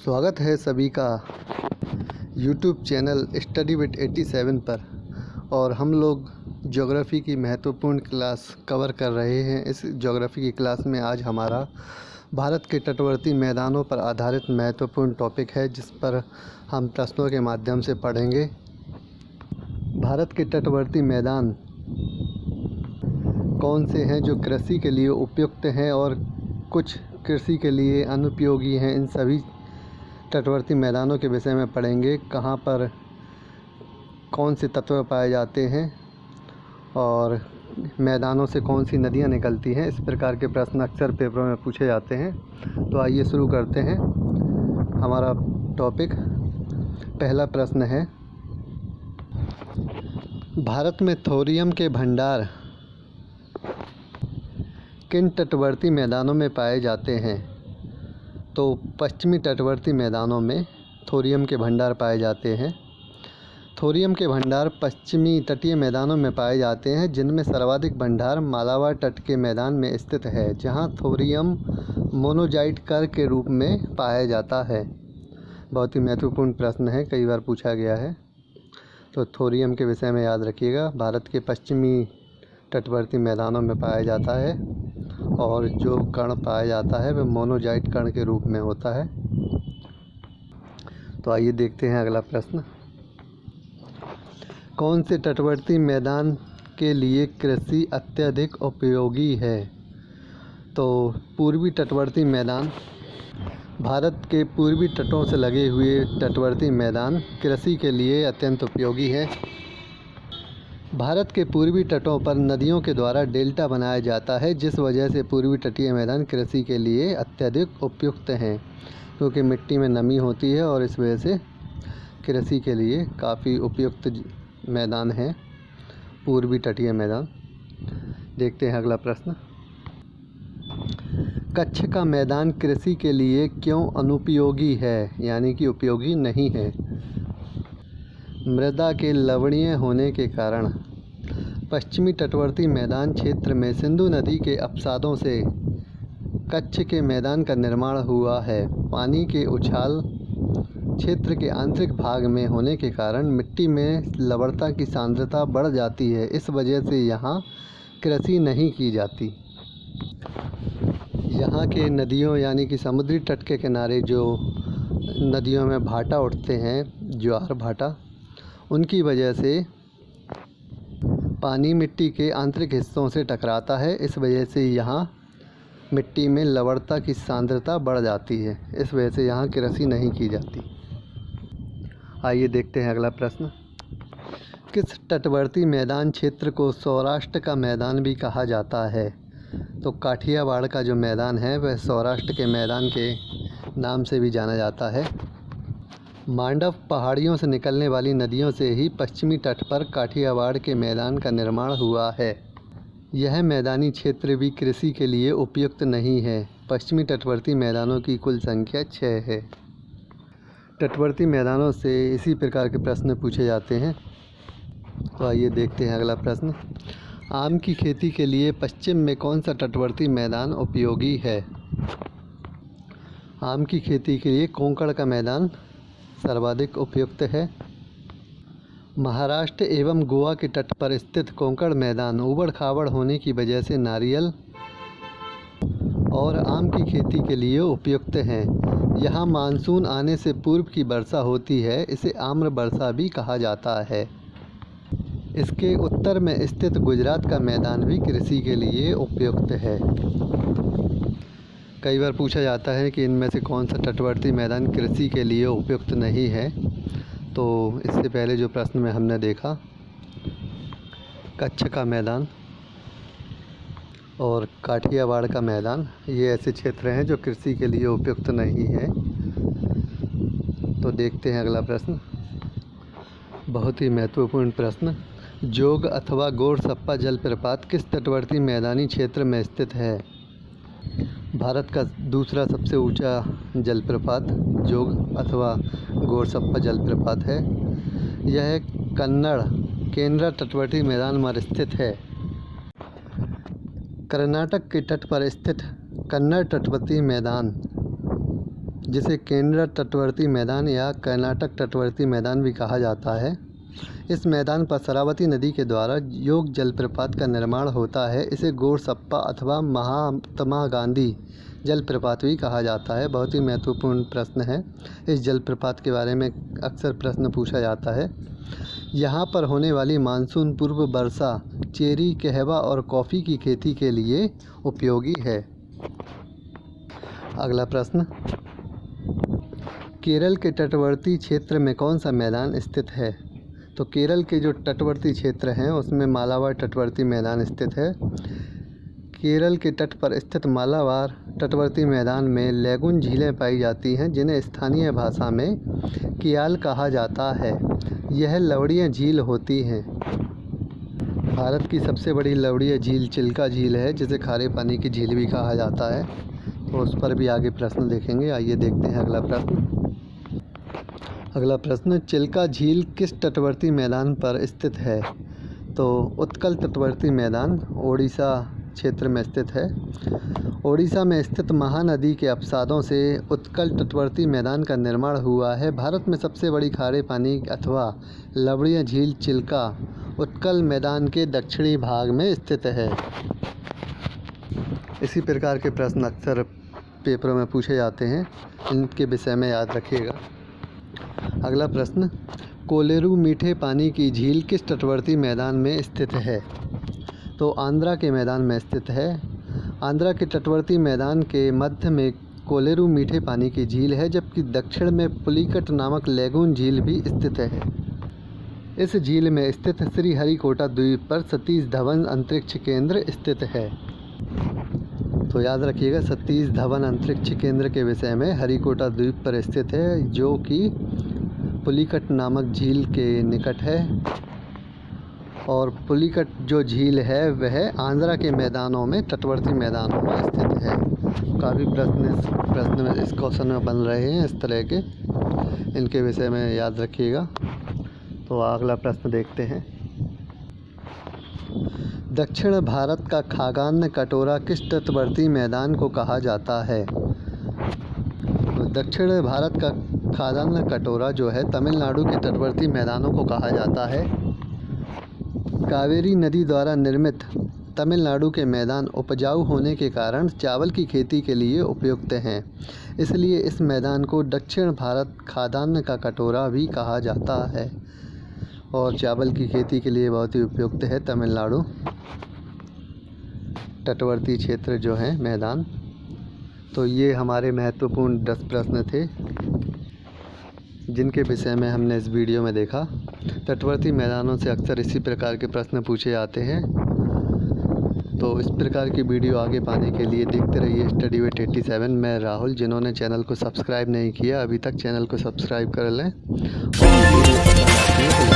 स्वागत है सभी का यूट्यूब चैनल स्टडी विद 87 पर। और हम लोग ज्योग्राफ़ी की महत्वपूर्ण क्लास कवर कर रहे हैं। इस ज्योग्राफ़ी की क्लास में आज हमारा भारत के तटवर्ती मैदानों पर आधारित महत्वपूर्ण टॉपिक है, जिस पर हम प्रश्नों के माध्यम से पढ़ेंगे। भारत के तटवर्ती मैदान कौन से हैं जो कृषि के लिए उपयुक्त हैं और कुछ कृषि के लिए अनुपयोगी हैं, इन सभी तटवर्ती मैदानों के विषय में पढ़ेंगे। कहाँ पर कौन से तत्व पाए जाते हैं और मैदानों से कौन सी नदियाँ निकलती हैं। इस प्रकार के प्रश्न अक्सर पेपरों में पूछे जाते हैं। तो आइए शुरू करते हैं हमारा टॉपिक। पहला प्रश्न है, भारत में थोरियम के भंडार किन तटवर्ती मैदानों में पाए जाते हैं? तो पश्चिमी तटवर्ती मैदानों में थोरियम के भंडार पाए जाते हैं। थोरियम के भंडार पश्चिमी तटीय मैदानों में पाए जाते हैं, जिनमें सर्वाधिक भंडार मालाबार तट के मैदान में स्थित है, जहां थोरियम मोनोजाइट कर के रूप में पाया जाता है। बहुत ही महत्वपूर्ण प्रश्न है, कई बार पूछा गया है। तो थोरियम के विषय में याद रखिएगा। भारत के पश्चिमी तटवर्ती मैदानों में पाया जाता है और जो कण पाया जाता है वह मोनोजाइट कण के रूप में होता है। तो आइए देखते हैं अगला प्रश्न। कौन से तटवर्ती मैदान के लिए कृषि अत्यधिक उपयोगी है? तो पूर्वी तटवर्ती मैदान, भारत के पूर्वी तटों से लगे हुए तटवर्ती मैदान कृषि के लिए अत्यंत उपयोगी है। भारत के पूर्वी तटों पर नदियों के द्वारा डेल्टा बनाया जाता है, जिस वजह से पूर्वी तटीय मैदान कृषि के लिए अत्यधिक उपयुक्त हैं, क्योंकि मिट्टी में नमी होती है और इस वजह से कृषि के लिए काफ़ी उपयुक्त मैदान हैं पूर्वी तटीय मैदान। देखते हैं अगला प्रश्न। कच्छ का मैदान कृषि के लिए क्यों अनुपयोगी है, यानी कि उपयोगी नहीं है? मृदा के लवणीय होने के कारण पश्चिमी तटवर्ती मैदान क्षेत्र में सिंधु नदी के अपसादों से कच्छ के मैदान का निर्माण हुआ है। पानी के उछाल क्षेत्र के आंतरिक भाग में होने के कारण मिट्टी में लवणता की सांद्रता बढ़ जाती है। इस वजह से यहाँ कृषि नहीं की जाती। यहाँ के नदियों यानी कि समुद्री तट के किनारे जो नदियों में भाटा उठते हैं, ज्वार भाटा, उनकी वजह से पानी मिट्टी के आंतरिक हिस्सों से टकराता है। इस वजह से यहाँ मिट्टी में लवणता की सांद्रता बढ़ जाती है। इस वजह से यहाँ कृषि नहीं की जाती। आइए देखते हैं अगला प्रश्न। किस तटवर्ती मैदान क्षेत्र को सौराष्ट्र का मैदान भी कहा जाता है? तो काठियावाड़ का जो मैदान है वह सौराष्ट्र के मैदान के नाम से भी जाना जाता है। मांडव पहाड़ियों से निकलने वाली नदियों से ही पश्चिमी तट पर काठियावाड़ के मैदान का निर्माण हुआ है। यह मैदानी क्षेत्र भी कृषि के लिए उपयुक्त नहीं है। पश्चिमी तटवर्ती मैदानों की कुल संख्या 6 है। तटवर्ती मैदानों से इसी प्रकार के प्रश्न पूछे जाते हैं। तो आइए देखते हैं अगला प्रश्न। आम की खेती के लिए पश्चिम में कौन सा तटवर्ती मैदान उपयोगी है? आम की खेती के लिए कोंकण का मैदान सर्वाधिक उपयुक्त है। महाराष्ट्र एवं गोवा के तट पर स्थित कोंकण मैदान ऊबड़ खाबड़ होने की वजह से नारियल और आम की खेती के लिए उपयुक्त हैं। यहाँ मानसून आने से पूर्व की वर्षा होती है। इसे आम्र वर्षा भी कहा जाता है। इसके उत्तर में स्थित गुजरात का मैदान भी कृषि के लिए उपयुक्त है। कई बार पूछा जाता है कि इनमें से कौन सा तटवर्ती मैदान कृषि के लिए उपयुक्त नहीं है। तो इससे पहले जो प्रश्न में हमने देखा, कच्छ का मैदान और काठियावाड़ का मैदान, ये ऐसे क्षेत्र हैं जो कृषि के लिए उपयुक्त नहीं है। तो देखते हैं अगला प्रश्न। बहुत ही महत्वपूर्ण प्रश्न। जोग अथवा गोरसप्पा जलप्रपात किस तटवर्ती मैदानी क्षेत्र में स्थित है? भारत का दूसरा सबसे ऊंचा जलप्रपात जोग अथवा गोरसप्पा जलप्रपात है। यह कन्नड़ केंद्र तटवर्ती मैदान में स्थित है। कर्नाटक के तट पर स्थित कन्नड़ तटवर्ती मैदान जिसे केंद्र तटवर्ती मैदान या कर्नाटक तटवर्ती मैदान भी कहा जाता है। इस मैदान पर शरावती नदी के द्वारा योग जलप्रपात का निर्माण होता है। इसे गोरसप्पा अथवा महात्मा गांधी जलप्रपात भी कहा जाता है। बहुत ही महत्वपूर्ण प्रश्न है। इस जलप्रपात के बारे में अक्सर प्रश्न पूछा जाता है। यहाँ पर होने वाली मानसून पूर्व वर्षा चेरी, कहवा और कॉफ़ी की खेती के लिए उपयोगी है। अगला प्रश्न, केरल के तटवर्ती क्षेत्र में कौन सा मैदान स्थित है? तो केरल के जो तटवर्ती क्षेत्र हैं उसमें मालाबार तटवर्ती मैदान स्थित है। केरल के तट पर स्थित मालाबार तटवर्ती मैदान में लैगून झीलें पाई जाती हैं, जिन्हें स्थानीय भाषा में कियाल कहा जाता है। यह लवड़ीय झील होती हैं। भारत की सबसे बड़ी लवड़ीय झील चिल्का झील है, जिसे खारे पानी की झील भी कहा जाता है। तो उस पर भी आगे प्रश्न देखेंगे। आइए देखते हैं अगला प्रश्न, चिल्का झील किस तटवर्ती मैदान पर स्थित है? तो उत्कल तटवर्ती मैदान ओडिशा क्षेत्र में स्थित है। ओडिशा में स्थित महानदी के अपसादों से उत्कल तटवर्ती मैदान का निर्माण हुआ है। भारत में सबसे बड़ी खारे पानी अथवा लवणीय झील चिल्का उत्कल मैदान के दक्षिणी भाग में स्थित है। इसी प्रकार के प्रश्न अक्सर पेपरों में पूछे जाते हैं, इनके विषय में याद रखिएगा। अगला प्रश्न, कोलेरू मीठे पानी की झील किस तटवर्ती मैदान में स्थित है? तो आंध्रा के मैदान में स्थित है। आंध्रा के तटवर्ती मैदान के मध्य में कोलेरू मीठे पानी की झील है, जबकि दक्षिण में पुलिकट नामक लैगून झील भी स्थित है। इस झील में स्थित श्रीहरिकोटा द्वीप पर सतीश धवन अंतरिक्ष केंद्र स्थित है। तो याद रखिएगा, सतीश धवन अंतरिक्ष केंद्र के विषय में हरिकोटा द्वीप पर स्थित है, जो कि पुलिकट नामक झील के निकट है। और पुलिकट जो झील है वह आंध्रा के मैदानों में, तटवर्ती मैदानों में स्थित है। काफ़ी प्रश्न में इस क्वेश्चन में बन रहे हैं इस तरह के, इनके विषय में याद रखिएगा। तो अगला प्रश्न देखते हैं। दक्षिण भारत का खाद्यान्न कटोरा किस तटवर्ती मैदान को कहा जाता है? तो दक्षिण भारत का खाद्यान्न कटोरा जो है तमिलनाडु के तटवर्ती मैदानों को कहा जाता है। कावेरी नदी द्वारा निर्मित तमिलनाडु के मैदान उपजाऊ होने के कारण चावल की खेती के लिए उपयुक्त हैं। इसलिए इस मैदान को दक्षिण भारत खाद्यान्न का कटोरा भी कहा जाता है और चावल की खेती के लिए बहुत ही उपयुक्त है तमिलनाडु तटवर्ती क्षेत्र जो है मैदान। तो ये हमारे महत्वपूर्ण 10 प्रश्न थे, जिनके विषय में हमने इस वीडियो में देखा। तटवर्ती मैदानों से अक्सर इसी प्रकार के प्रश्न पूछे जाते हैं। तो इस प्रकार की वीडियो आगे पाने के लिए देखते रहिए स्टडी विद 87। मैं राहुल। जिन्होंने चैनल को सब्सक्राइब नहीं किया अभी तक, चैनल को सब्सक्राइब कर लें और